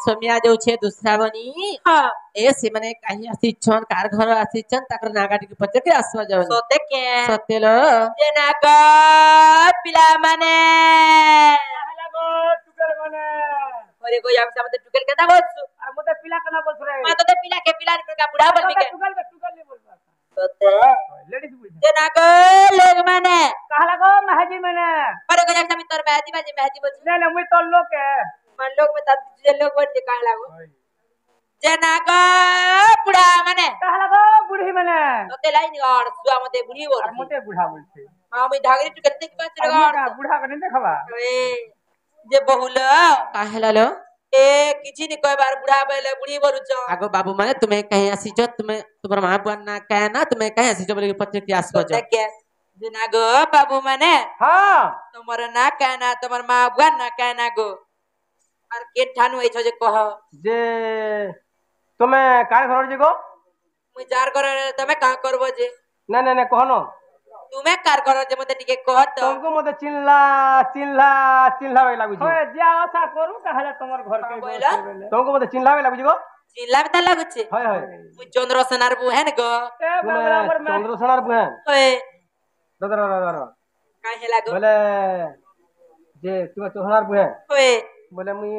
सोमिया जो छे दूसरा बनी हां ए से माने कहीं आसी छन कार घर आसी छन ताकर नागाटी के पचे के आसवा जावन सोते के सतेलो जे ना को पिला माने लागो टुकल माने अरे को याम सामते टुकल केदा बोलसु আর মতে পিলা কেনা বলছ রে मा तो पिला के का बुढ़ा बोलबी के টুকল নি বলবা सोते लेडीज बुझ जे ना को लोग माने कहा लागो महाजी माने अरे को याम सामते तोर महजी बोल ने मुई तो लोग के मन लोग में तब जे लोग बन जे काहे लागो जे ना को बुढ़ा माने कहा लागो बुढ़ी माने सोते लाइन और सुआ मते बुढ़ी बोल আর মতে বুড়া বলছে हां मैं ढागरी टुकल देख पास लगा बुढ़ा के नहीं देखबा ए जे बहुल काहे लालो ए किछि नि कोई बार बुढ़ा बेले बुढ़ी बोलुछ आगो बाबू माने तुम्हें कहीं आसी जो तुम्हें तुम्हारा मां बुआ ना कहे ना तुम्हें कहीं आसी जो बोले पचे के आसवा जो सोते के जे ना गो बाबू माने हां तुम्हारा ना कहना तुम्हार मां बुआ ना कहना गो और के ठानु ए छ जे कह जे তুমি কার ঘর যে গো मुई जार कर तमे का करबो जे না না না कहनो तुमे कार कर जे मते टिके कह तो तुमको मते चिल्ला वे लागु छी ओए जे आशा करू कहले तमर घर के बोला तुमको मते चिल्ला वे लागु छी गो चिल्ला में त लागु छे हाय हाय मुई चंद्र सेनार बु है न गो चंद्रसेनार बुहेन ओए दादा काहे लागो बोले जे तुम चोहनार बुहेन ओए बोले मुई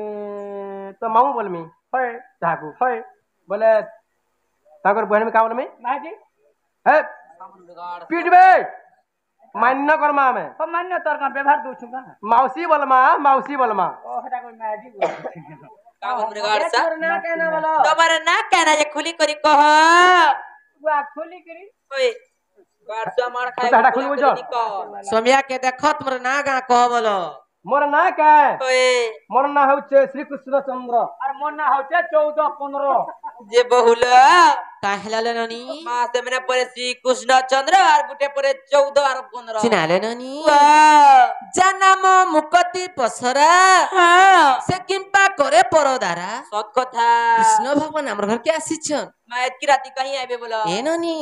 तो मामू बोलमी होय ताकू होय बोले ताकर बहन में का बोलमी माजी हे पीटबे मान्य करमा में तो मान्य तोर का व्यवहार दू छुगा मौसी बोलमा ओ हटा कोई माजी बोल का मुर्गाड़ सा ना कहना बोलो तुम्हारा ना कहना जे खुली करी कह वा खुली करी ओए गाड़ सा मार खाए हटा खुली बोल सोमिया के देखो तुम्हारा ना गा कह बोलो मोर ना का ओए मोर ना होचे श्री कृष्ण चंद्र और मोर ना होचे 14 15 जे बहुल काहे लालो ननी मां से मैंने परे श्री कृष्ण चंद्र और गुटे परे 14 और 15 चिनाले ननी वाह जन्म मुक्ति पसरा हां से किंपा करे परदारा सत कथा कृष्ण भगवान हमर घर के आसी छन मैं इतकी राती कहीं आबे बोला ए ननी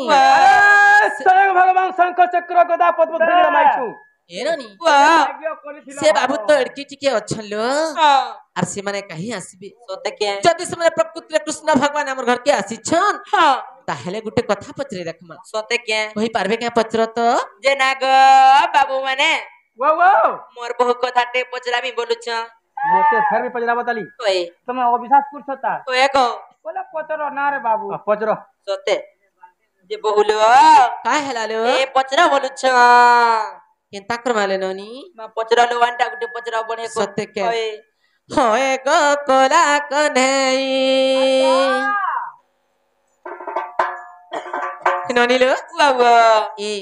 स्वयं भगवान शंख चक्र गदा पद्म धरि माइछु ए ननी वाह से बाबू तो एड़की टिके अछन लो हां आर से माने कहीं आसीबे सोते के जदि से माने प्रकृति कृष्ण भगवान हमर घर के आसी छन हां ताहेले गुटे कथा पचरे देखमा सोते के कहि पारबे के पचर तो जे ना गो बाबू माने वो मोर बहु कथा टे पचरामी बोलु छ मोते फेर भी पजरा बताली ओए तुम अविश्वास करछता ओए को बोले पचरो ना रे बाबू पचरो सोते जे बहुल काय हेलालो ए पचरा बोलु छ केनता करमाले ननी मा पचरा लो वांटा गुटे पचरा बने को सत्य के ओए होए गो कोला कन्हई ननी लो वाह ए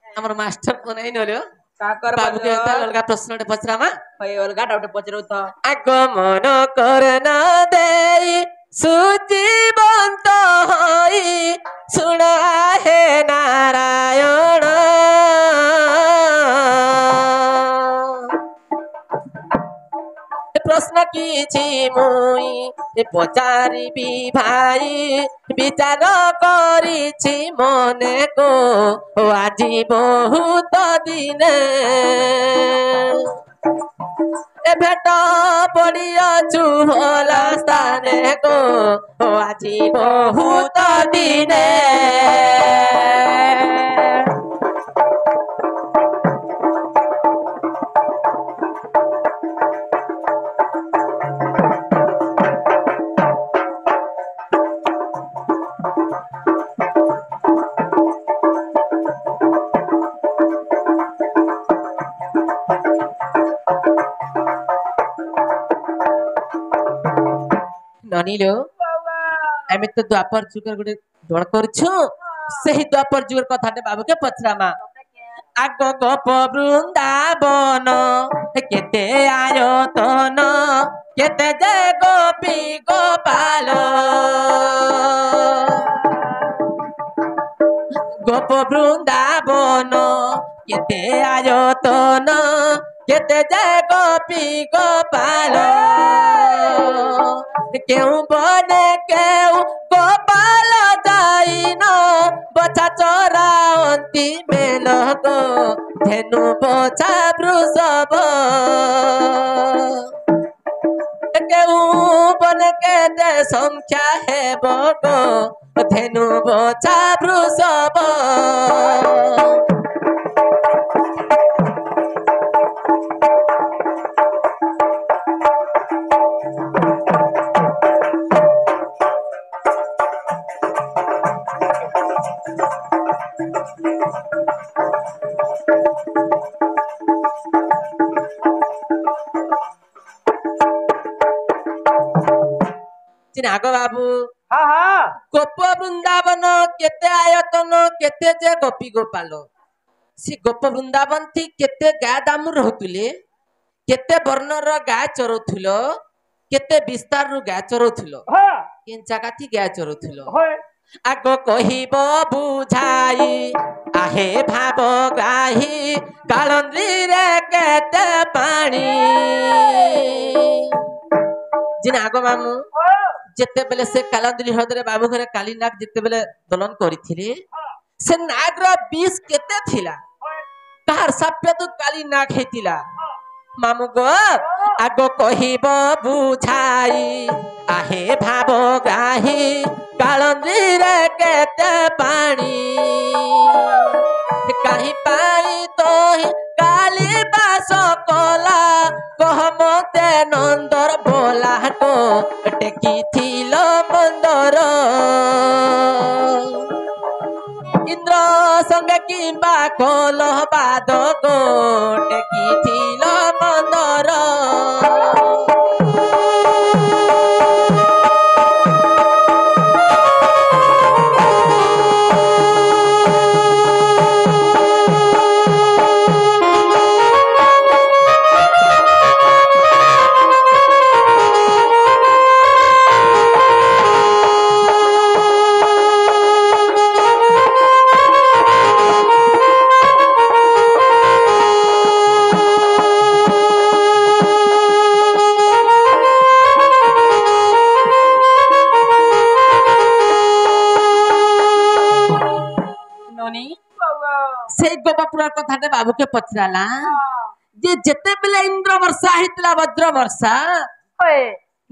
हमर मास्टर कोनै नलो का कर बाबू के ता लड़का प्रश्न टे पचरामा ओए अलगा डाउट पचरो त आगमन करना देई सुजीवंत होई सुना हे नारायण प्रश्न किछि मुई पचारिबी भाई विचार करिछि मने को आजि बहुत दिने ए भेट पड़ियाछु होला स्थाने को आजि बहुत दिने ननीलो एमे तो द्वापर जुगर गुटे डोळ करछु सही द्वापर जुगर कथाटे बाबू के पचरामा आग गोप वृंदावन केते आयतन केते जे गोपी गोपाल गोप वृंदावन केते आयतन केते जे गोपी गोपाल केउ बने केउ गोपाल जाइन बचा चरावंती मेलको धेनु बचा वृषभ কেউ বনকে দে সংখ্যা হেব গো ধেনু বচা বৃষভ চিনাগ বাবু हाँ हाँ গোপ বৃন্দাবন কেতে আয়তন কেতে যে গোপী গোপাল সে গোপ বৃন্দাবন থি কেতে গা দামু রহুଥିଲେ কেতে বর্ণর গা চরুথিল কেতে বিস্তারରୁ গা চরুথিল हाँ কেন জাগা থি গা চরুথিল होय আগ কহিব বুঝাই আহে ভাব গ্রাহী কালন্দ্রীরে কেতে পানি যিনি আগ মামু যেতেবেলে সে কালান্দ্রী হ্রদরে বাবু ঘরে কালী নাগ যেতেবেলে দোলন করিଥିଲେ সে নাগর বিষ কেতে থিলা কাহার সাপ্যতু কালী নাগ হেতিলা মামু গো আগ কহিব বুঝাই আহে ভাব গ্রাহী কালন্দ্রীরে কেতে পানি কাহি পাই তোহি কালী বাস কলা কহ মতে নন্দর বোলা গো টেকিথিল মন্দর ইন্দ্র সঙ্গে কিংবা কলহ বাদ গো টেকিথিল মন্দর সেই গোপপুরার কথাটা বাবুকে পচরালা যে যেতেবেলে ইন্দ্র বর্ষা হইতলা বজ্র বর্ষা होय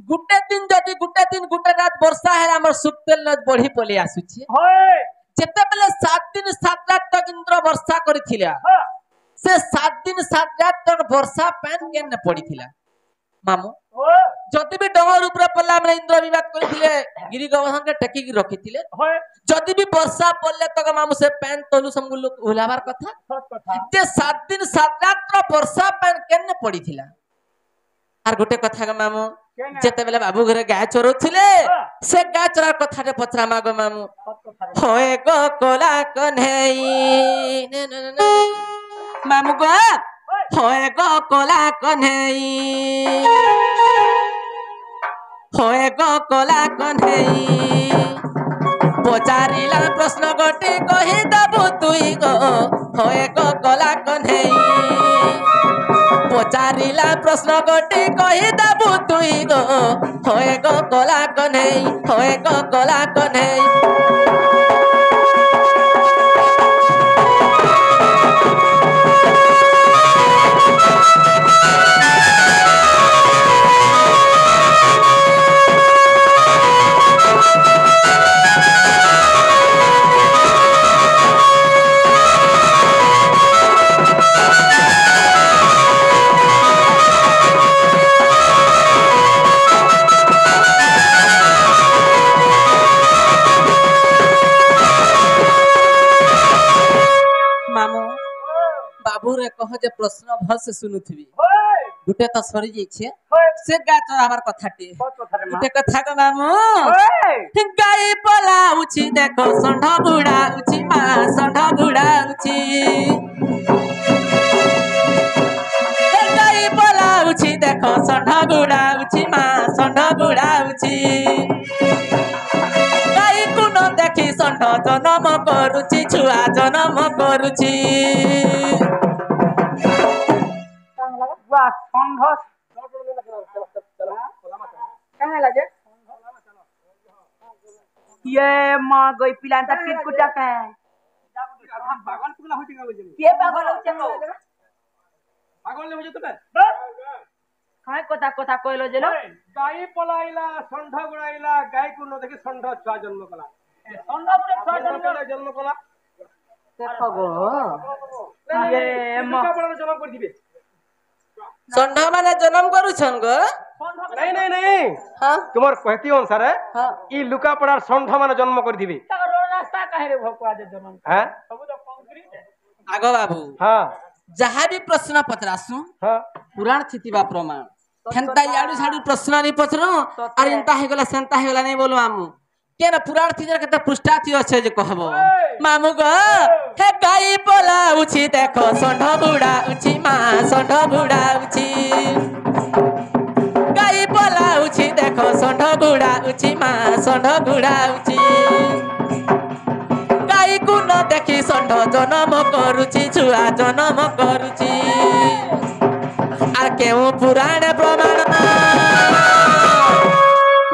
গুটে দিন যদি গুটে দিন গুটে রাত বর্ষা হেলা আমার সুক্তেল বড়ি পলি আসুছি होय যেতেবেলে 7 দিন 7 রাত তক ইন্দ্র বর্ষা করিছিলা हाँ সে 7 দিন 7 রাত তক বর্ষা প্যান কেন পড়িছিলা মামু होय যদি বি ডঙর উপরে পড়লা মানে ইন্দ্র বিবাদ করিছিলে গিরি গোবর্ধনকে টেকিকি রখিছিলে होय যদি বি বর্ষা পড়লে তক মামু সে প্যান তলু সঙ্গ লোক ওলাবার কথা सच कथा যে 7 দিন 7 রাত বর্ষা প্যান কেন পড়িছিলা আর গোটে কথা গো মামু केने যেতেবেলে বাবু ঘরে গা চরুଥିଲେ সে গা চরার কথাটা পচরা মাগো মামু सच कथा হয় গো কোলা কন্হেই মামু গো হয় গো কোলা কন্হেই হয় গো কোলা কন্হেই পচারিলা প্রশ্ন গোটে কহি দেবু তুই গো হয় গো কোলা কন্হেই পচারিলা প্রশ্ন গোটে কহি দেবু তুই গো হয় গো কোলা কন্হেই হয় গো কোলা কন্হেই মামু বাবুরে কহ যে প্রশ্ন ভলসে শুনুথিবি होय গুটে তো সরি যাইছে होय সে গা চড়াবার কথাটি सच कथा रे मां গুটে কথা গো মামু होय গাই পলাউছি দেখো ষণ্ঢ বুড়াউছি মা ষণ্ঢ বুড়াউছি গাই পলাউছি দেখো ষণ্ঢ বুড়াউছি মা ষণ্ঢ বুড়াউছি গাই কুন দেখি ষণ্ঢ জনম করুছি ছুয়া জনম করুছি वाह संघर्ष कहाँ लगे ये मां गई पिलांता किटकुटा का पागल कुला होती का के पागल हो चलो पागल ले हो तबे काय कथा कथा कहलो जेलो गाई पलाइला षंढ गुड़ाइला गाई को न देखि षंढ छुआ जन्म कला षंढ गुड़े छुआ जन्म कला देखो गो ये लुका पड़ार जन्म कर दिबे षंढ माने जन्म करूछन गो नहीं नहीं नहीं हां तुम्हार कहती अनुसार हां ई लुका पड़ार षंढ माने जन्म कर दिबे रोड रास्ता काहे रे भकुआ जे जन्म हैं सब तो कंक्रीट आगो बाबू हां जहाँ भी प्रश्न पचरासु हां पुराण थितिबा प्रमाण हेंता याडू झाडू प्रश्न नहीं पचरो अरे एंता हे गला सेंता हे गला नहीं बोलू आमु केन पुराण थिजर केते पृष्ठा थी अछि जे कहबो मामु गो हे गाई पोला उछि देखो षंढ बुडा उछि मा षंढ बुडा उछि गाई पोला उछि देखो षंढ बुडा उछि मा षंढ बुडा उछि गाई को न देखि षंढ जन्म करूछि छुआ जन्म करूछि आ केउ पुराण प्रमाण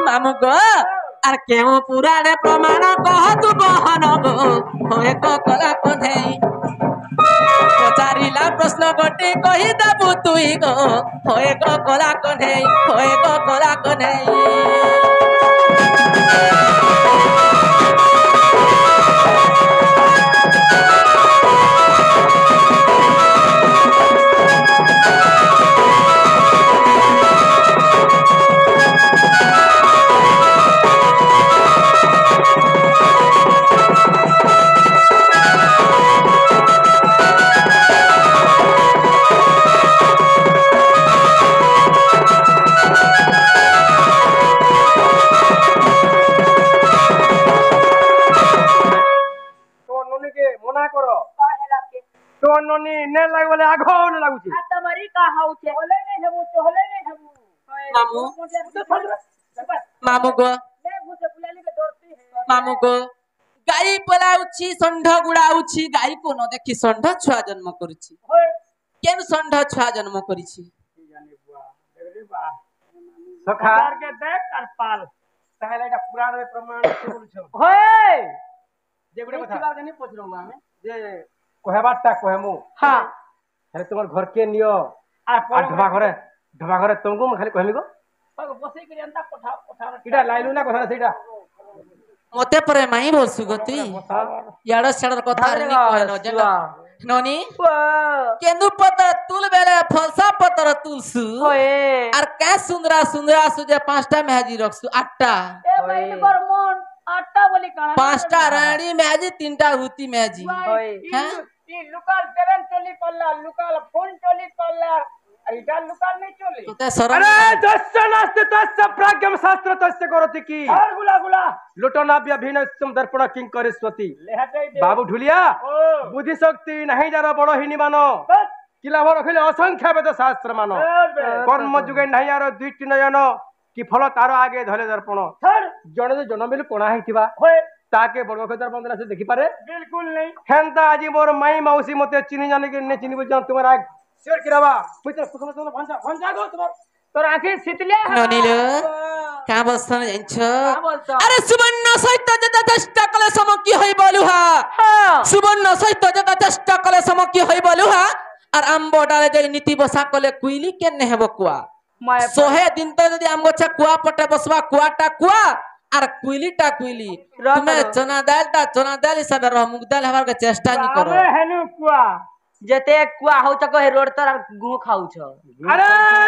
मामु गो आर केउ पुराण प्रमाण कह तू बहन गो होए को कला कोधे पचारिला प्रश्न गोटे कहि दबु तुई गो होए को कला कोधे होए को कला कोधे ने लाग बोले आघो ने लागुची तमरी का हाउचे होले नहीं हेबू मामू मामू गो ले भूसे बुलाली के डरती है मामू गो गाई पलाउछि षंढ गुडाउछि गाई को न देखि षंढ छुआ जन्म करूछि केन षंढ छुआ जन्म करिछि जाने बुआ रे बा सखा के देख कर पाल ताहले एटा पुराण रे प्रमाण से बोलछो होय जे गुडे किसी कथा बात नहीं पूछ रहूं हमें जे कहबाटा कहमु हां अरे तुमर घर के नियो आ ढबा घरे तुमको खाली कहमी गो बसई के अंता कोठा इटा लाइलु ना कथा सेटा मते परे माई बोलसु गति याडो छडर कथा रे नि कहनो जटा नोनी केंदु पतर तुल बेले फलसा पतर तुलसु होए आर का सुंदरा सुंदरा सुजे पांचटा मेहजी रखसु आठटा ए भाई कर मन आटा बोली काना पांचटा रानी मेहजी तीनटा हुती मेहजी होए हैं ई लोकल ट्रेन चली पल्ला लोकल फोन चली पल्ला अरे इटा लोकल नहीं चली तो ते शरम अरे दस्यनास्ते तस्य प्राज्ञम शास्त्र तस्य करोति की और गुला लुटनाभ्य भिन्नस्यम दर्पण किं करिस्वती ले हटाई दे बाबू ढुलिया बुद्धि शक्ति नहीं जार बड़ हिनी मानो किला भर रखिले असंख्य वेद शास्त्र मानो कर्म जुगे नहीं यार दुईटी नयन कि फल तार आगे धले दर्पण जने जन्म बेलु कोणा हिथिबा ताके बड़ खतर बंदना से देखि पारे बिल्कुल नहीं हेंता आजी मोर माई मौसी मते चिनी जाने के ने चिनी बुझान तुमर आग शेर किराबा पुत्र सुखम सुखम भंजा गो तुमर तोर आंखी शीतले ननील का बसन जान्छ अरे सुवर्ण सहित जता चेष्टा कले समकी होई बोलुहा सुवर्ण सहित जता चेष्टा कले समकी होई बोलुहा आर आंबो डाले जे नीति बसा कले कुइली केन हेबो कुआ सोहे दिन तो यदि आम गछा कुआ पटे बसवा कुआटा कुआ आर कुइलीटा कुइली तुमे चना दाल हिसाब रे मुग दाल हबार के चेष्टा नि करो अबे हेनु कुआ जते कुआ हो त कहे रोड तर गु खाउ छ अरे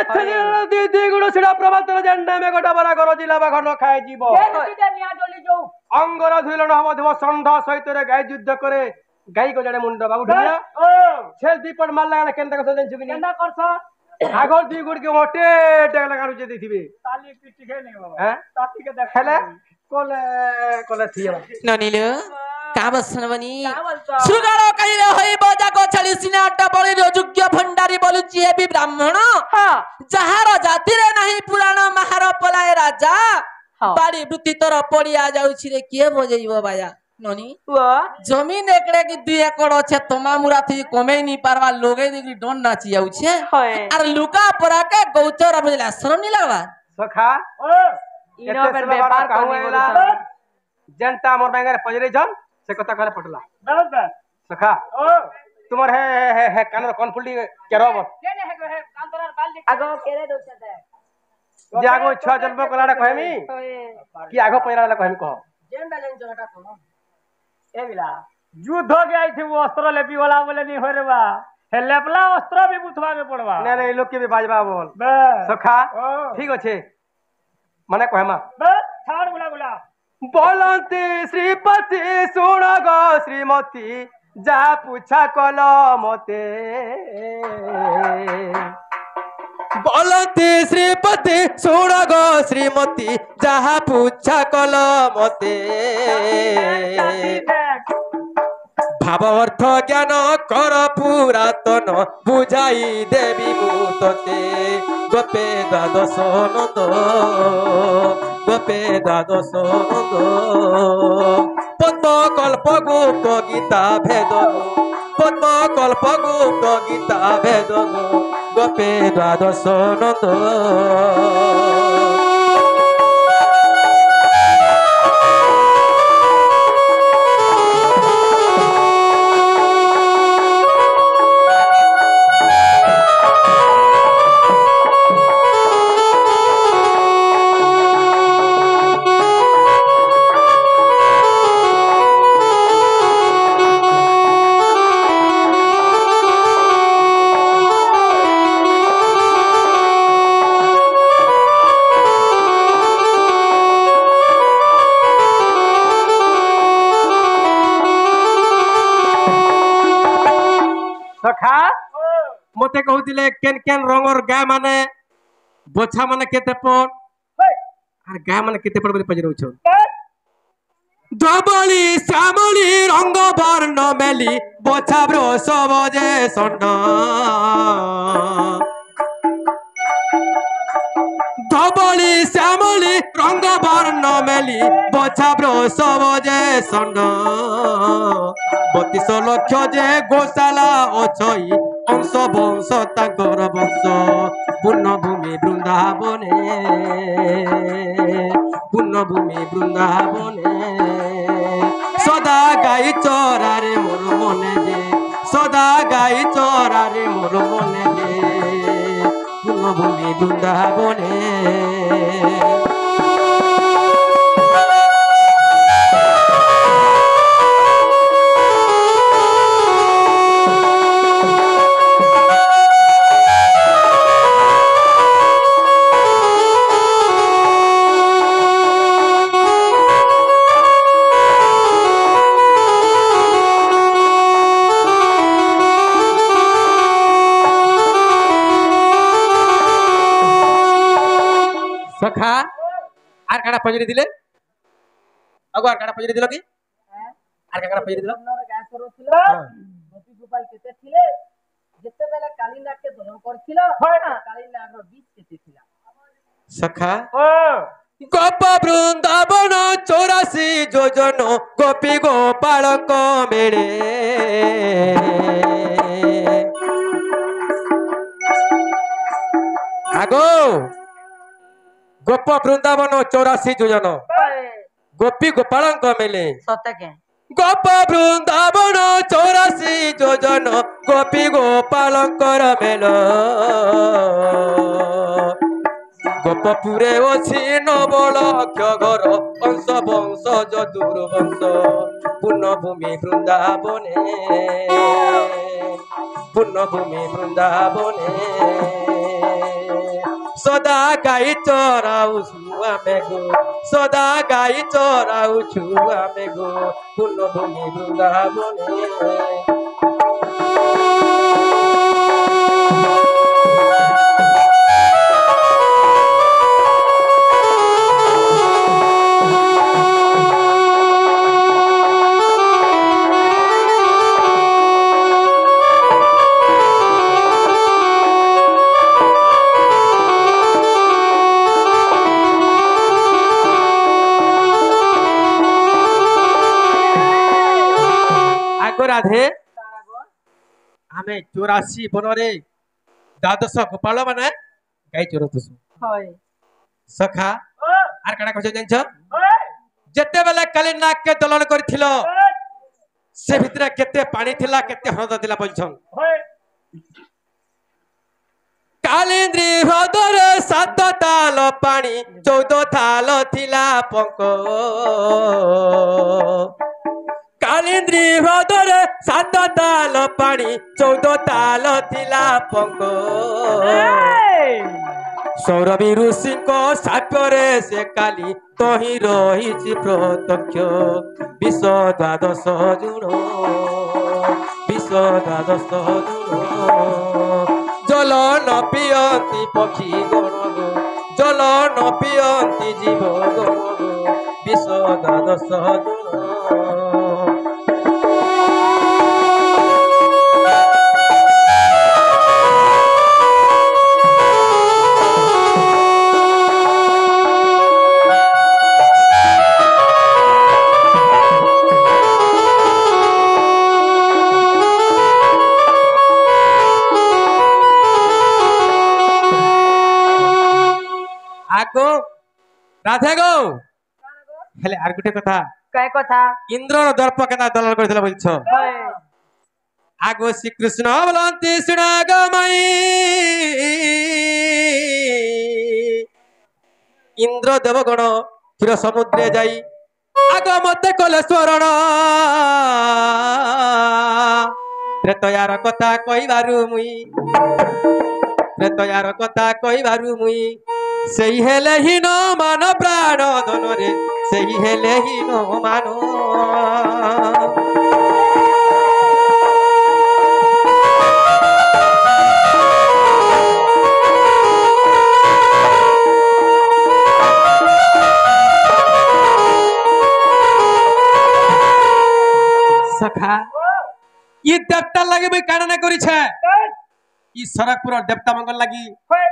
थली दीदी गुडो सिडा प्रभातर जंडा में गोटा बरा करो जिला बा खनो खाए जीवो सीधे निया डोली जो अंगर धुइलन हम देव षंढ सहित रे गाय युद्ध करे गाय को जड़े मुंड बाबू ढुलिया छे दीपट मार लागला केनता को जन छुगिनी केनता करछ आगो दी गुड के मोटे टेक लगानु जे देथिबे ताली पिटी खे नहीं बाबा हैं ताती के देख खेले कोले थिया ननील का बसन बनी सुगारो कहिरे होई बजा को छली सिना अट्टा बळी योग्य भंडारी बोलुची हे ब्राह्मण हां जहार जाति रे नाही पुराण महार पलाय राजा बाड़ी वृत्ति तोर पड़िया जाउछि रे के बजेइबो बाया ननी जमीन एकड़े की 2 एकड़ अच्छे तमा मुरा थी कमे नहीं पारवा लोगे देखि डोन नाची जाउछे आर लुका परा के गौचर बजला शरम नहीं लागबा सखा इनो बेर व्यापार करनी जनता मोर बैंगर पजरे जन से कथा करे पटला बस सखा तुमर है कानर कॉन्फुल्डी केरो केने है कांतरार आगो केरे दोछ दे जे आगो छुआ जन्म कलाडा कहमी कि आगो पहिरा वाला कहमी कह जेन बैलेंस हटा को ए बिला युद्ध हो गया थी वो अस्त्र लेपी वाला बोले नहीं हो रे बा हे लेपला अस्त्र भी बुथवा में पड़वा नहीं नहीं लोग के भी बाजबा बोल बे सखा ठीक अच्छे मने कहमा बे छाड़ गुला गुला बोलते श्रीपति सुन गो श्रीमती जा पूछा कल मते बोलते श्रीपति सुन गो श्रीमती जहा पूछा कल मते भाव अर्थ ज्ञान कर पुरातन बुझाई देवी मुतते गोपे द्वादश नंद गोपे द्वादश नंद पद्म कल्प गुप्त गीता भेद पद्म कल्प गुप्त गीता भेद गोपे द्वादश नंद सखा मते कहउतिले केन केन रंगर गाय माने बोछा माने केते पड़ आर गाय माने केते पड़ बोली पजरौ छ धबली श्यामली रंग वर्ण मेली बोछा ब्रो सबजे सण्ड धबली श्यामली रंग वर्ण मेली बोछा ब्रो सबजे सण्ड 32 लक्ष जे गोशाला अछई अंश वंश तांकर वंश पुण्यभूमि बृंदावने पुण्यभूमि बृंदावने सदा गाई चरारे मोर मने जे सदा गाई चरारे मोर मने जे पुण्यभूमि बृंदावने सखा आर काडा पजरी दिले अगो आर काडा पजरी दिलो की आर काडा पजरी दिलो नर गाय करो थिलो गोपी गोपाल केते थिले जेते बेला कालिनाग के दहन करथिलो कालिनाग रो 20 केते थिला सखा गोप वृंदावन 84 योजन गोपी गोपाल को मेरे आगो गोप वृंदावन 84 योजन गोपी गोपाल मेले सत्य के गोप वृंदावन 84 योजन गोपी गोपाल मेल गोपपुरे अछि नवलक्ष घर अंश वंश जदुर वंश पुण्यभूमि बृंदावने पुण्यभूमि बृंदावने सदा गाई चराऊ आमे गो सदा गाई चराऊ आमे गो पुण्यभूमि बृंदावने राधे आमे 84 बनरे द्वादश गोपाल माने गाई चोरतसु होय सखा आर काडा कहछ जानछ जते बेला कालिनाग के दलन करथिलो से भितरे केते पानी थिला केते हरद थिला बोलछन कालिंद्री हृदय 7 ताल पानी 14 थाल थिला पंक कालिंद्री हृदय 7 ताल पानी 14 ताल थिला पंक सौरभी ऋषि साप्ୟରେ से काली तही रही प्रत्यक्ष विष 12 जुण विष 12 जुण जल न पियंती पक्षी गण गो जल न पियंती जीव गण गो विष 12 जुण आगो राधे गो हेले आर गुटे कथा काय कथा इंद्र दर्प केना दलल करथिला बोलछो आगो श्री कृष्ण बोलंती सुनागमई इंद्र देवगण क्षीर समुद्रे जाई आगो मते कले स्वरण त्रेतयार कथा कहिबारु मुई त्रेतयार कथा कहिबारु मुई सेही हेले हीन मान प्राण धनरे सेही हेले हीन मान सखा ये देवता लगे भाई काना ना करी छे ई सरकपुर देवता मंगल लगी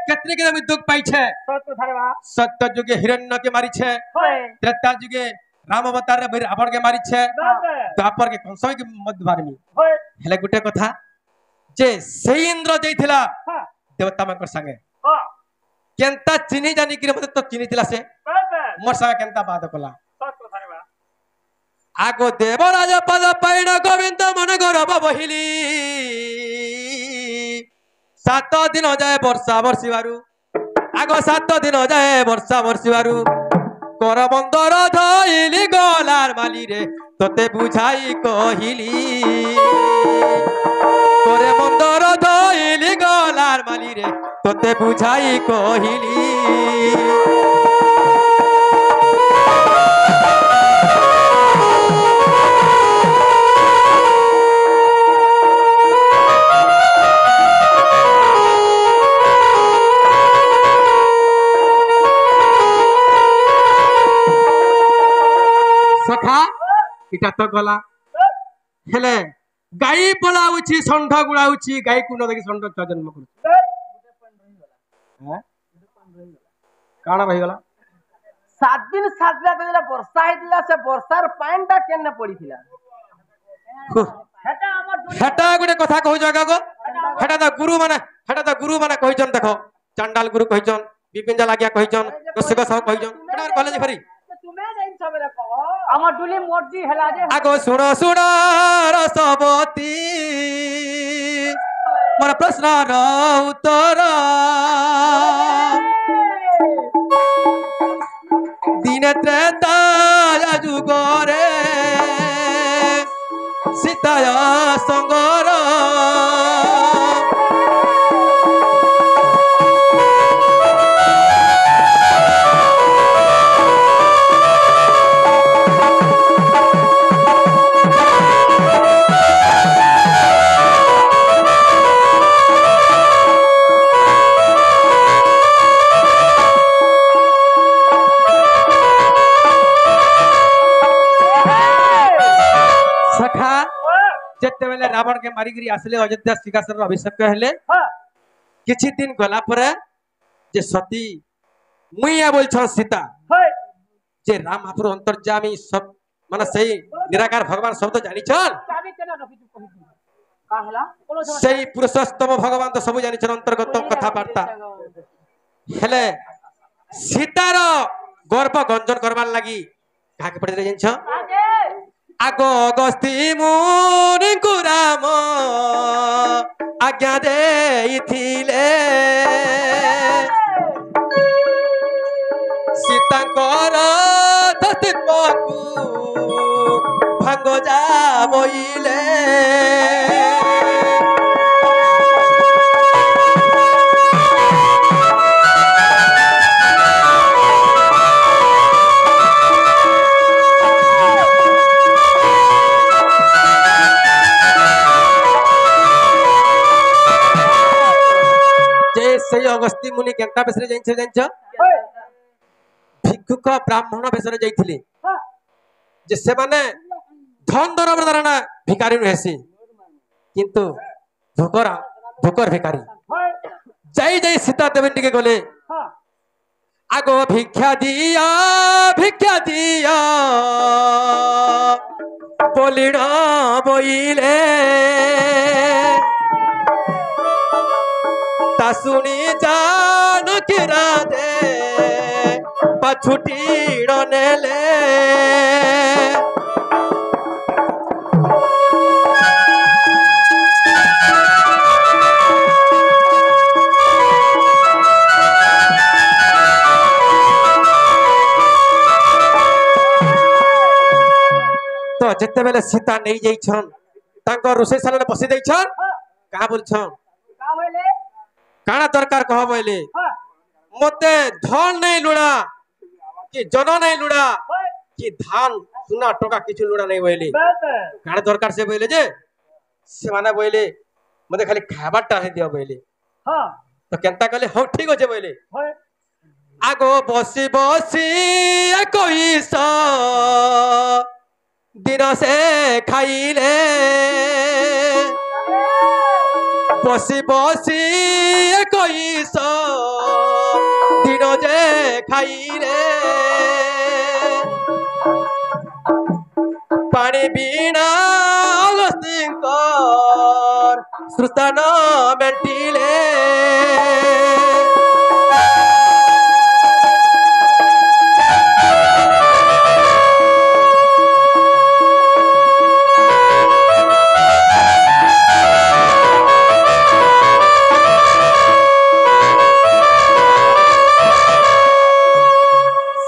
केतने के में दुख पाई छे सत्य जुगे हिरण्य के मारी छे त्रेता जुगे राम अवतार रे रावण के मारी छे द्वापर के कंस के मध्य मारमी हेले गुटे कथा जे से इंद्र देइथिला देवता मंगल संगे केनता चिनी जानी कि मते तो चिनी थिला से मोर संगे केनता बात कला आगो देवराज पद पैण गोविंद मन गौरव बहिली 7 दिन जाए वर्षा वर्षिबारु आगो 7 दिन जाए वर्षा वर्षिबारु कर बंदर धइली गलार माली रे तते बुझाई कहिली करे बंदर धइली गलार माली रे तते बुझाई कहिली सखा इटा तो गला हेले गाई पलाउछि संढ गुड़ाउछि गाई कुन देखि संढ जन्म कर काना रही गला 7 दिन 7 रात जेला वर्षा हेतिला से वर्षार पानीटा केने पड़िथिला हेटा गुटे कथा कहू जगा गो हेटा त गुरु माने कहिजन देखो चंडाल गुरु कहिजन विपिन जलागिया कहिजन कसिक सब कहिजन केना कॉलेज भरी আমার ডুলি মর্জি হেলা যে আগো শুনো শুনো রসবতী মোর প্রশ্নর উত্তর দিনে ত্রেতা যুগরে সীতায় সঙ্গর जेते बेले रावण के मारिगिरी आसले अयोध्या सिंहासन अभिषेक हेले किछि दिन गला परे जे सती मुइया बोल छ सीता जे राम महापुर अंतर्जामी सब माने सही निराकार भगवान सब तो जानि छन सही पुरुषोत्तम भगवान तो सब जानि छन अंतर्गत कथा वार्ता हेले सीतार गर्भ गंजन करबार लागि काके पड़े जानि छ आगो अगस्ती मुनि राम आज्ञा देइथिले सीतांकर अस्तित्वକୁ भांग जा बोइले से अगस्ती मुनि केंटा बेसरे जाइछ जाइछ भिक्षुक ब्राह्मण बेसरे जाइथिले जे से माने धन दरबर धारणा भिखारी रहसी किंतु भूकर भिखारी जाई जाई सीता देवी टिके गले आगो भिक्षा दिया बोलिना बोइले सुनी जानकी राधे पछुटी नेले तो जिते बेले सीता नहीं जाइछन तांको रोषे साल बसी दैछन का बोलछन काना दरकार कह बोले मते धन नहीं लुड़ा कि जन नहीं लुड़ा कि धान सुना टका किछु लुड़ा नहीं बोले काना दरकार से बोले जे से माने बोले मते खाली खाबा टाहे दियो बोले तो केनता कहले हो ठीक होचे बोले आगो बसी कोई दिन से खाइले बसी कोई दिन जे खाइले पानी बीना अगस्तींकर श्रुतन बेटिले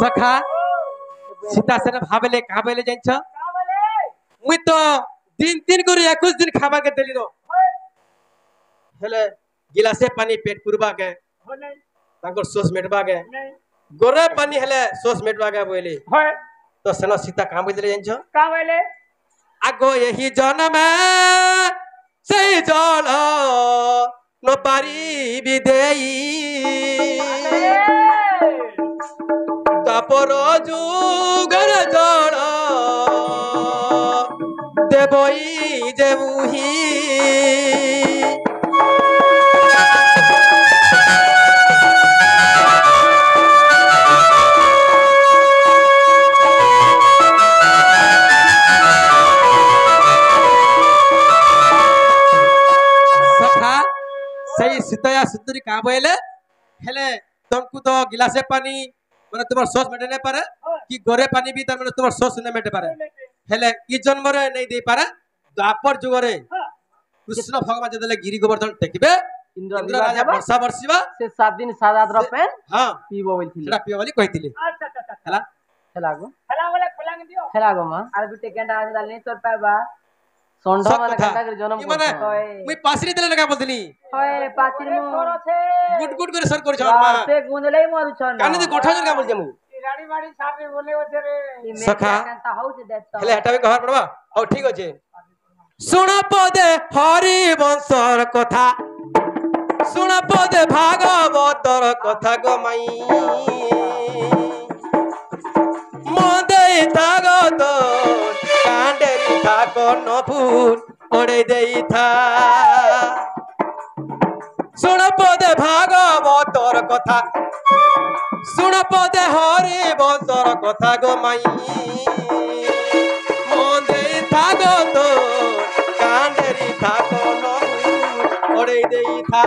सखा सीता से भाबले काबले जाइछ मुई तो दिन करी 21 दिन खाबा के देली नो हेले गिलासे पानी पेट पुरबा के तांकर सोस मेटबा के गोरे पानी हेले सोस मेटबा के बोले तो सेना सीता काम बोले जाइछ का बोले आगो यही जन्म सही जल न पारी विदेई तापर जुगर जड़ देवई जेमुही सखा सही सीतया सुंदरी का बोले हेले तुमको तो गिलासे पानी माने तुम्हार सोच मेटे नहीं पारे कि गोरे पानी भी तार तुम्हार सोच नहीं मेटे पारे हेले ई जन्म रे नहीं दे पारे द्वापर जुग रे कृष्ण भगवान जदले गिरी गोवर्धन टेकिबे इंद्र राजा वर्षा वर्षिबा से 7 दिन 7 रात रो पेन हां पीबो बोलथिले सेटा पीबो बोली कहिथिले अच्छा हला खेला वाला खोलांग दियो हेला गो मां आर गुटे केंडा आज डाल नहीं तोर पाबा सोंडा माने केंडा कर जन्म माने मुई पासरी देले लगा बोलथिनी होय पासरी मु तोर छे गुट करे सर कर छन मा से गुंदले मारू छन काने दे गोठा जन का बोल जमु गाड़ी बाड़ी सारे बोले होते रे सखा केंता होउ से देत हेले हटा भी कहर पड़बा हो ठीक होचे सुन पदे हरि वंशर कथा सुन पदे भागवतर कथा गमाई मदे थागत कांडेरी थाक नफुर ओडे देई था सुन पदे भागवतर कथा सुन पदे हरि वंशर कथा गमाई मदे थागत कांडेरी थाक नफुर ओडे देई था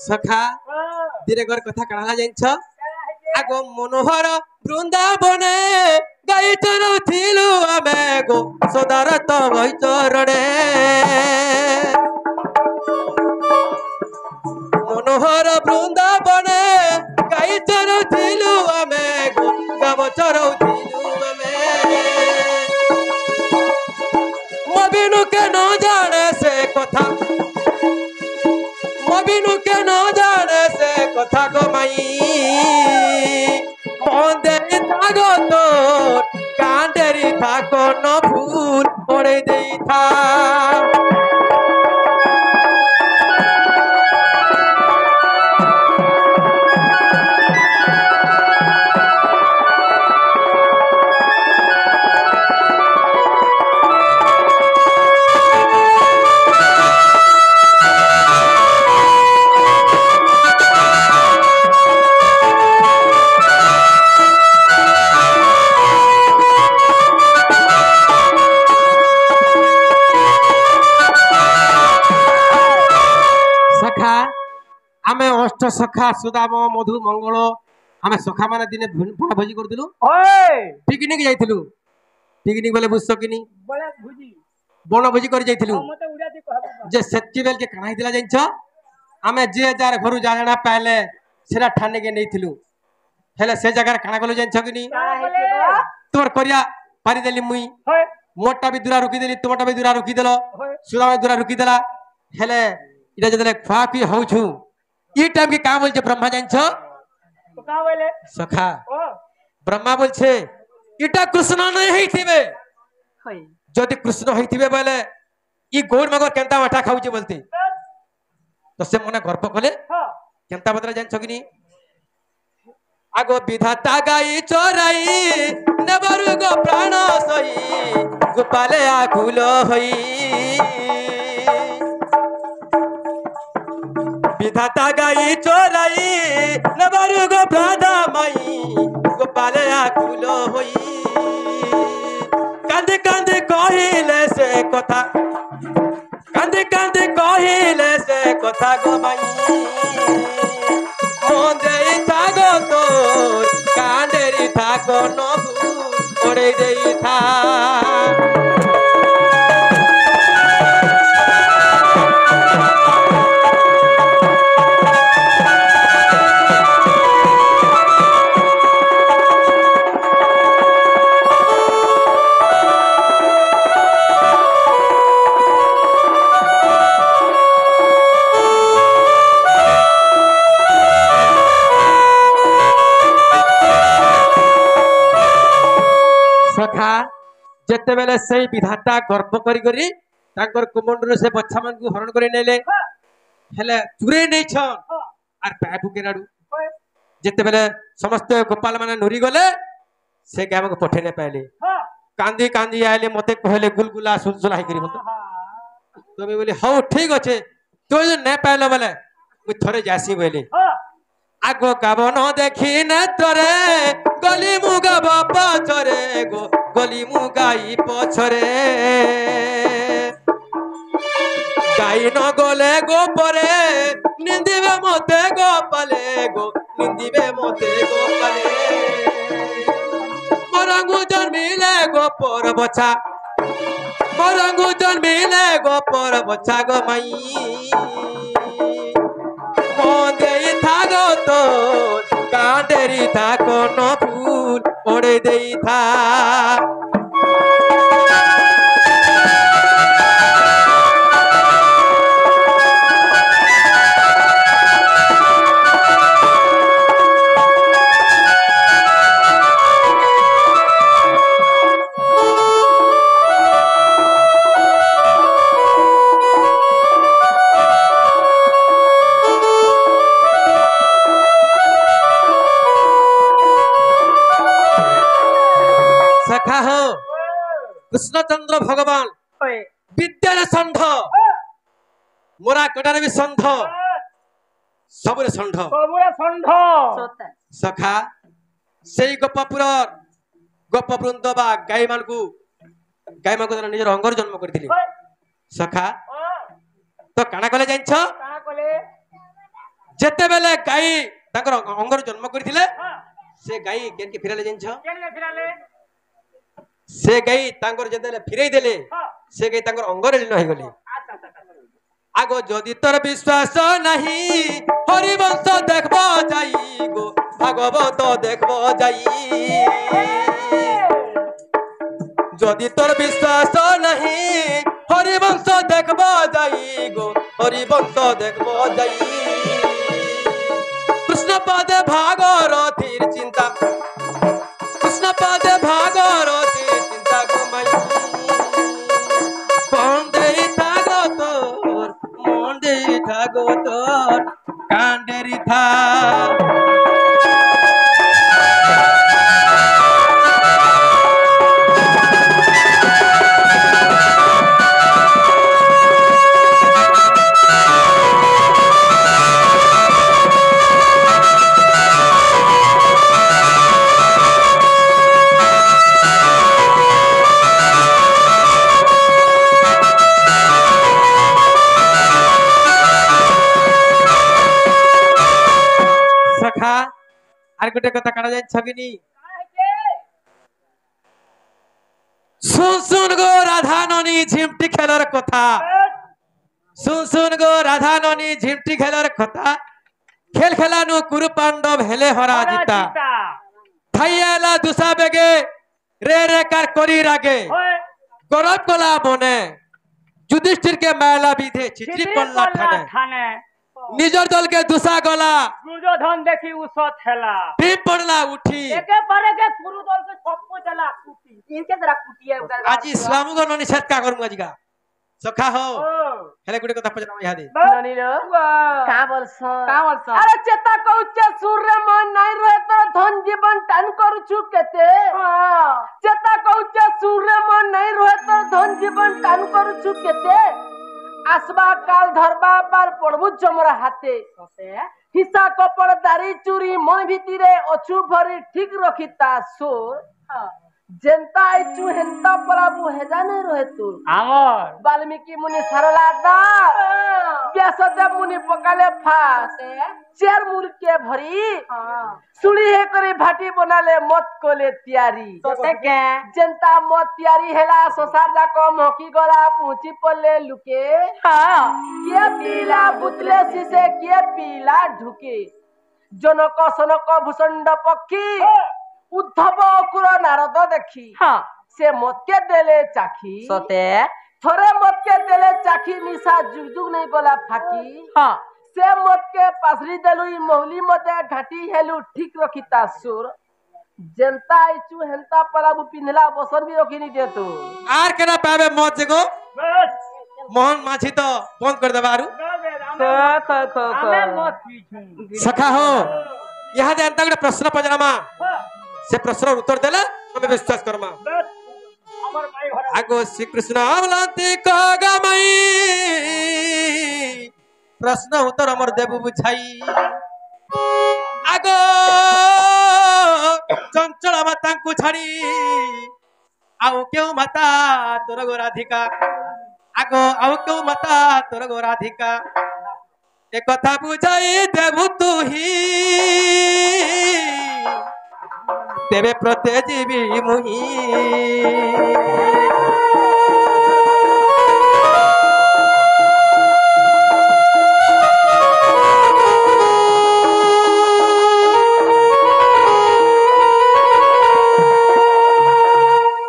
सखा धीरे घर कथा काढ़ा जाइछ आगो मनोहर बृंदावने गाई चरौथिलु आमे गो सदार तो गई चरणे मनोहर बृंदावने गाई चरौथिलु आमे गो गाव चरौथिलु आमे मबिनु के न जाने से कथा मबिनु के न जाने से कथा गो माई मंदे थागो तो कांडेरी थाको न फूल ओड़े देई था आमे अष्ट सखा सुदाम मधु मंगल आमे सखा माने दिने बण भोजी करदिलु ओए पिकनिक जाइथिलु पिकनिक बेले बुझ सकिनी बड़ा भुजी बण भोजी कर जाइथिलु मते उड़ा दे कहबो जे सेतकी बेल के कणाई दिला जाइछ आमे जे जार घरु जाणा पाले सेरा ठाने के नैथिलु हेले से जगह काना गलो जाइछ किनी तोर करिया पारी देली मुई होय मोटा भी दूरा रुकी देली तोटा भी दूरा रुकी देलो सुदाम दूरा रुकी देला हेले इटा जदले खा पी होछु ई टाइम के काम बोलछे ब्रह्मा जाइछ तो का बोले सखा ओ ब्रह्मा बोलछे इटा कृष्ण नहीं हेथिबे होय जदि कृष्ण हेथिबे बोले ई गौर मगर केंता माठा खाउचे बोलते तो से मने गर्व कले हां केंता बदला जाइछ किनी आगो विधाता गाई चोराई नबरु गो प्राण सही गोपाले आकुल होई विधाता गाई चोराई नबरु गो प्राण माई गोपाले आकुल होई कांदे कांदे कहिले से कथा कांदे कांदे कहिले से कथा गो माई मंदे थागो तो कांडेरी थाको नबू ओड़े देई था सखा जेते बेले सही विधाता गर्भ करी करी तांकर कुमंडर से बच्चा मन को हरण करे नेले हेले चुरे नै छ आर बाबू के नाडू जेते बेले समस्त गोपाल माने नुरी गले से के हमको पठे ने पाइले कांदी कांदी आइले मते कहले गुलगुला सुलसुला करी मत तो मैं बोले हो ठीक अच्छे तो जो ने पाइलो बोले मु थरे जासी बोले आगो गाबन देखी न तोरे गली मुगा बापा चरे गो गली मुगाई पछरे गाई न गले गो परे निंदिबे मते गो पाले गो निंदिबे मते गो पाले मोरंगु जन्मिले गो पर बच्चा मोरंगु जन्मिले गो पर बच्चा गो माई मंदे थागो तो कांडेरी थाको न फूल ओड़े देई था सखा हो कृष्णचंद्र भगवान विद्यार षंढ मोरा कटारे भी षंढ सबरे षंढ सबरे षंढ सखा सेई गोपापुर गोप वृंद बा गाई मान को निजर अंगर जन्म करथिले सखा तो काना कले जाइछ काना कले जेते बेले गाई ताकर अंगर जन्म करथिले से गाई केन के फिराले जिंछ से गाई तांकर जेते फिराई देले से गाई तांकर अंगर लीन होई गली आगो जदि तोर विश्वास नहीं हरिवंश देखबो जाई गो भागवत देखबो जाई जदि तोर विश्वास नहीं हरिवंश देखबो जाई गो हरिवंश देखबो जाई कृष्ण पदे भागरथीर चिंता कृष्ण पदे भागरथीर चिंता घुमाई बंदे थागतोर मंदे थागतोर कांडेरी था आर गोटे कथा काना जाय छगिनी सुन सुन गो राधा ननी झिमटी खेलर कथा सुन सुन गो राधा ननी झिमटी खेलर कथा खेल खेलानु कुरु पांडव हेले हरा जीता थाइयाला दुसा बेगे रे रे कार करी रागे गौरव कला बने युधिष्ठिर के माला विधे चित्री पल्ला ठाने निजर दल के दुसा गला दुर्योधन देखी उसत हेला भीम पड़ला उठी एके परे के गुरु दल के सबको चला कुटी इनके जरा कुटी है उधर आजी स्वामी को ननी सेट का करूंगा जीगा सखा हो हेले गुटे कथा पजना यहाँ दे ननी रो का बोलस अरे चेता कहउचे सूर्य मन नहीं रहे तो धन जीवन टान करूछु केते चेता कहउचे सूर्य मन नहीं रहे तो धन जीवन टान करूछु केते आसबा काल धरबा बार पड़बु जमरा हाथे हिस्सा कपड़ दारी चूरी मन भीतिरे अछु भरी ठीक रखिता सोर जेंता आइचु हेंता पराबु हेजाने रहे तू आमर वाल्मीकि मुनि सरला दा व्यासदेव मुनि पकाले फास चेर मुर्के भरी सुली हे करे भाटी बनाले मत कोले तैयारी सोते के जेंता मत तैयारी हेला सोसार जाको मकी गला पूंची पल्ले लुके के पीला बुतले सिसे के पीला ढुके जनक सनक भूषंड पक्षी उद्धव अकुर नारद देखी से मत देले चाखी सोते थोरे मत देले चाखी निशा जुग जुग नहीं गला फाकी से मत के पासरी देलुई मोहली मते घाटी हेलु ठीक रखिता सुर जनता आइचु हेंता पलाबु पिंधला बसन भी रखी नहीं दे तू आर केना पावे मत जगो मोहन माछी तो बंद कर देबारू सखा हो यहाँ दे अंता गोटे प्रश्न पजरामा से प्रश्न उत्तर देला हमें विश्वास करमा आगो श्री कृष्ण अमलांति कगमई प्रश्न उत्तर अमर देबु बुझाई आगो चंचल माता को छाड़ी आउ क्यों माता तोर गो राधिका आगो आउ क्यों माता तोर गो राधिका एक कथा बुझाई देबु तू ही तेरे प्रत्ये जीवी मुही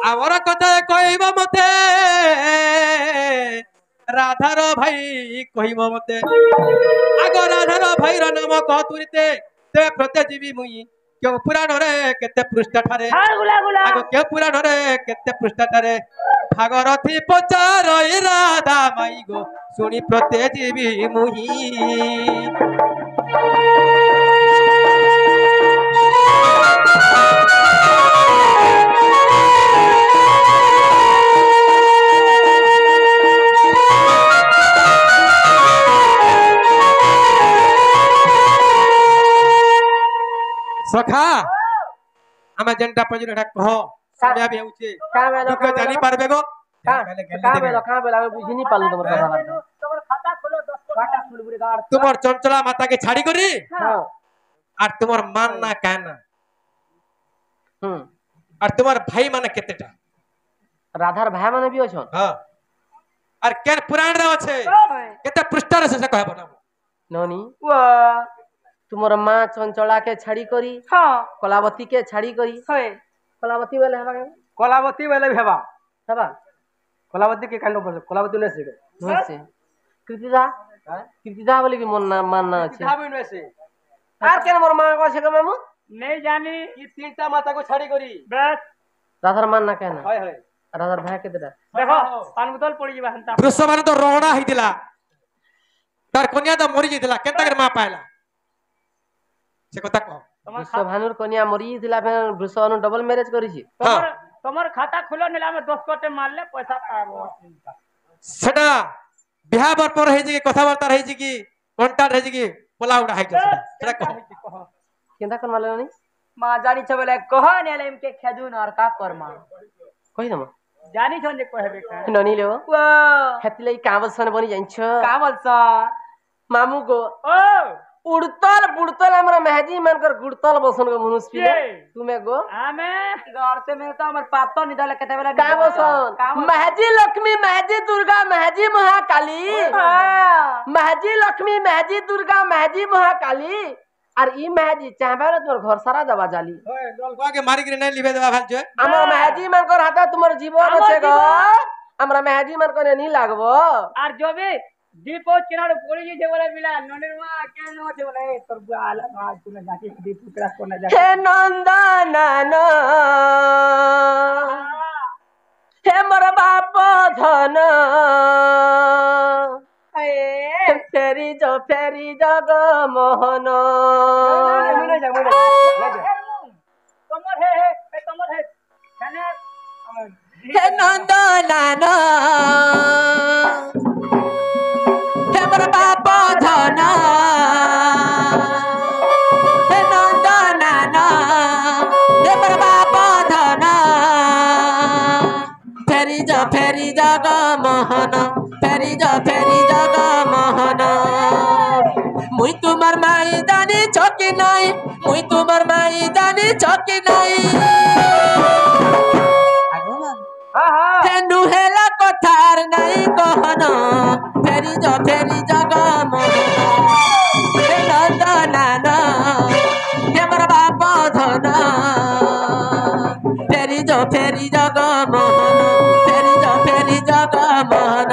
आवर कथा कहब मते राधार भाई कहब मते आग राधार भाई नाम कह तुरीते तेरे प्रत्ये जीवी मुही क्यों पुराण रे केते पृष्ठ ठारे आगो क्यों पुराण रे केते पृष्ठ ठारे भागरथी पचार राधा माई गो सुनी प्रत्ये जीवी मुही सखा आमे जनता पजरा कह समय भी होचे दुख जानी पारबे गो का बेला बुझी नहीं पालू तोर कथा तोर खाता खोलो 10 खाता खोल बुरे তোমার চঞ্চলা মাতাকে ছাড়ি করি হ্যাঁ আর তোমার মান না কেন হুম আর তোমার ভাই মানে কেতেটা রাধার ভাই মানে বি অছন হ্যাঁ আর কেন পুরাণ রে আছে কেতে পৃষ্ঠা আছে সে কহব না ননি तुमर माँ चंचला के छाड़ी करी कलावती के छाड़ी करी कलावती वाले हवा के कलावती वाले भी हेबा हवा कलावती के कांड पर कलावती ने से नसे कृतिदा बोले भी मन ना मानना আছে धाबी ने से আর কেন মোর মা কইছে কে মামু नहीं जानी ये तीनटा माता को छाड़ी करी बस রাধার মান না কেন हाय हाय রাধার ভাই কেতেটা देखो पानबुतल पड़ी जीवा हंता ବୃଷଭାନୁ ତ ରଗଣା ହେଇଥିଲା ତାର କନ୍ୟା ତ ମରି ଯାଇଥିଲା କେନ୍ତା କରି ମା ପାଇଲା ସେ କଥା କହ বৃষভানুর কন্যা মরি ଥିଲା ফের বৃষভানু ডবল ম্যারেজ করিছি तमर तमर खाता खुलो नेला में 10 कोटे मार ले पैसा पाबो ସେଟା ବିହା ବର୍ପର ହେଇଛି କି କଥାବାର୍ତ୍ତା ହେଇଛି କି କଣ୍ଟାକ୍ଟ ହେଇଛି କି ପଲା ଉଡା ହେଇଛି ସେଟା କହ কেনতা কোন মালে নি माँ जानी छ बोले कह नेले इनके खेदुन और का कर माँ কই দম जानी छन जे कहबे का ননি লেও वो হেতিলাই কাবসন বনি জানছ का बोलছ मामू को ओ उड़तल बुड़तल हमरा महजी मानकर गुड़तल बसन को मनुष्य पिले ये। तुमे गो आमे घर से में तो हमर पातो निदल केते बेला का बसन महजी लक्ष्मी महजी दुर्गा महजी महाकाली महजी लक्ष्मी महजी दुर्गा महजी महाकाली और ई महजी चाहबे रे तोर घर सारा दबा जाली ओए डलवा के मारी के नहीं लिबे देबा भाल जो हमर महजी मानकर हाथा तुमर जीवन हमर আছে गो जीवन। हमरा महजी मानकर नी लागबो আর জবে দীপো কিনারে পড়ে যে বলে বিলা ননের মা কেন আছে বলে তোর বালা মাছ তুলে যাকে দীপ ক্রাস করনা যা हे नंदनन हे मोर बाप धन फेरी जग मोहन मुने जा मुने जा তোমার হে তোমার হে খানে हे नंदनन हे मोर बाप धन हे नंदनन हे मोर बाप धन फेरी जग मोहन फेरी जग मोहन मुई तुम्हार माई जानी चौकी नहीं मुई तुम्हार माई जानी चौकी नहीं हां हां तेनु हेला कथार नहीं कहन फेरी जग मोहन हे नंदनन हे मोर बाप धन फेरी जग मोहन फेरी जग मोहन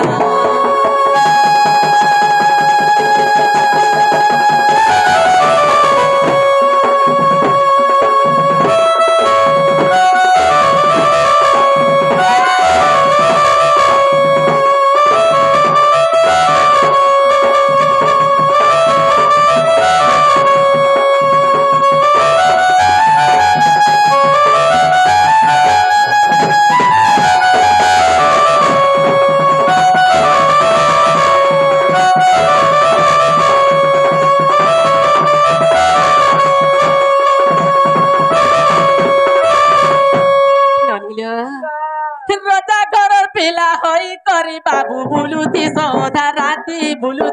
রজা ঘরের পিলা হই করি বাবু বুলুতি সধা রাতি বুলু